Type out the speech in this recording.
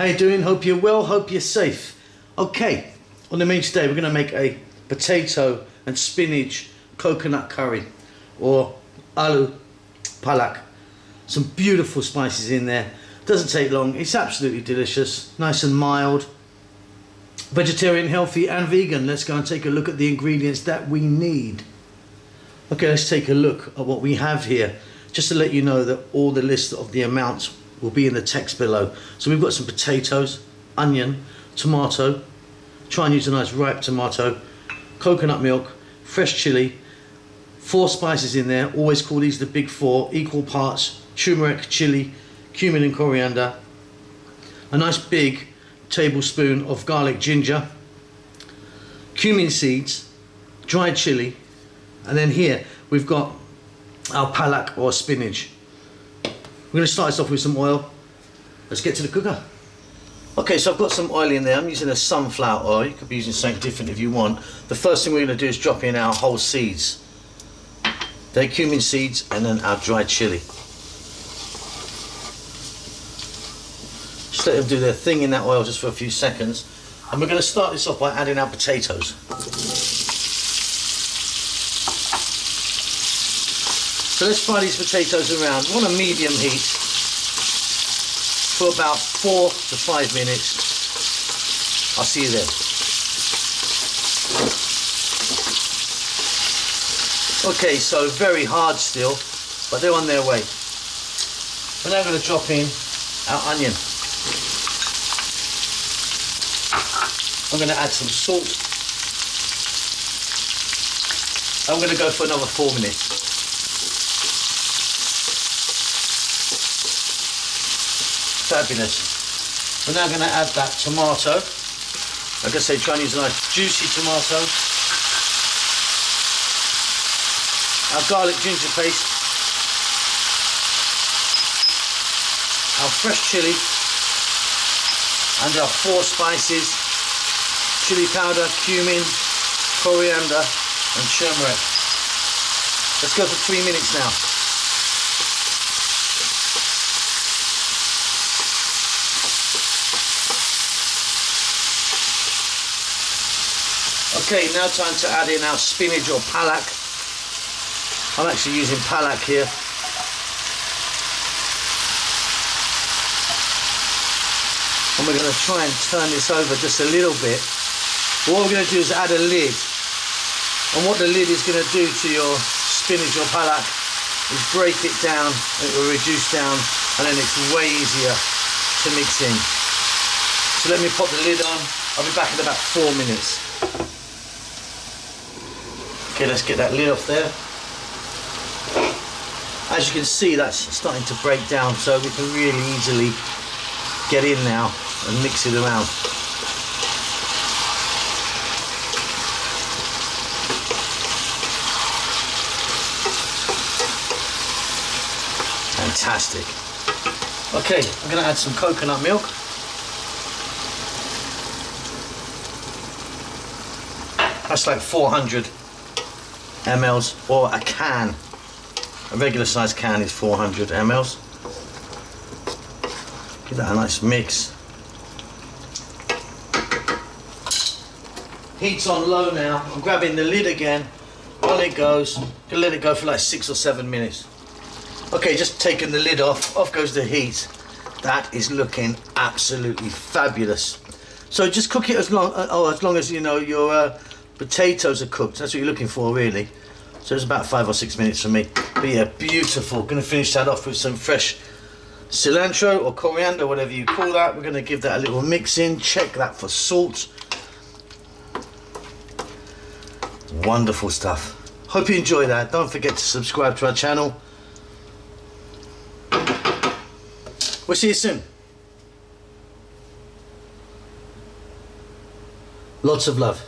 How you doing? Hope you're well, hope you're safe. Okay, on the menu today we're going to make a potato and spinach coconut curry, or Aloo Palak. Some beautiful spices in there. Doesn't take long, it's absolutely delicious, nice and mild. Vegetarian, healthy and vegan. Let's go and take a look at the ingredients that we need. Okay, let's take a look at what we have here. Just to let you know that all the list of the amounts will be in the text below. So we've got some potatoes, onion, tomato, try and use a nice ripe tomato, coconut milk, fresh chili, 4 spices in there, always call these the big 4, equal parts turmeric, chili, cumin and coriander, a nice big tablespoon of garlic ginger, cumin seeds, dried chili, and then here we've got our palak or spinach. We're going to start this off with some oil. Let's get to the cooker. Okay, so I've got some oil in there. I'm using a sunflower oil. You could be using something different if you want. The first thing we're going to do is drop in our whole seeds. They're cumin seeds and then our dried chili. Just let them do their thing in that oil just for a few seconds. And we're going to start this off by adding our potatoes. So let's fry these potatoes around. We want a medium heat for about 4 to 5 minutes. I'll see you then. Okay, so very hard still, but they're on their way. We're now going to drop in our onion. I'm going to add some salt. I'm going to go for another 4 minutes. Fabulous. We're now going to add that tomato. Like I say, try and use a nice juicy tomato. Our garlic ginger paste. Our fresh chili. And our 4 spices. Chili powder, cumin, coriander and turmeric. Let's go for 3 minutes now. Okay, now time to add in our spinach or palak. I'm actually using palak here. And we're going to try and turn this over just a little bit. But what we're going to do is add a lid. And what the lid is going to do to your spinach or palak is break it down, it will reduce down, and then it's way easier to mix in. So let me pop the lid on. I'll be back in about 4 minutes. Okay, let's get that lid off there. As you can see, that's starting to break down, so we can really easily get in now and mix it around. Fantastic. Okay, I'm going to add some coconut milk. That's like 400 mLs, or a can. A regular size can is 400 mLs. Give that a nice mix. Heat's on low now. I'm grabbing the lid again. On it goes. Gonna let it go for like 6 or 7 minutes. Okay, just taking the lid off. Off goes the heat. That is looking absolutely fabulous. So just cook it as long as you know your potatoes are cooked. That's what you're looking for, really. So it's about 5 or 6 minutes for me. But yeah, beautiful. Gonna finish that off with some fresh cilantro or coriander, whatever you call that. We're gonna give that a little mix in. Check that for salt. Wonderful stuff. Hope you enjoy that. Don't forget to subscribe to our channel. We'll see you soon. Lots of love.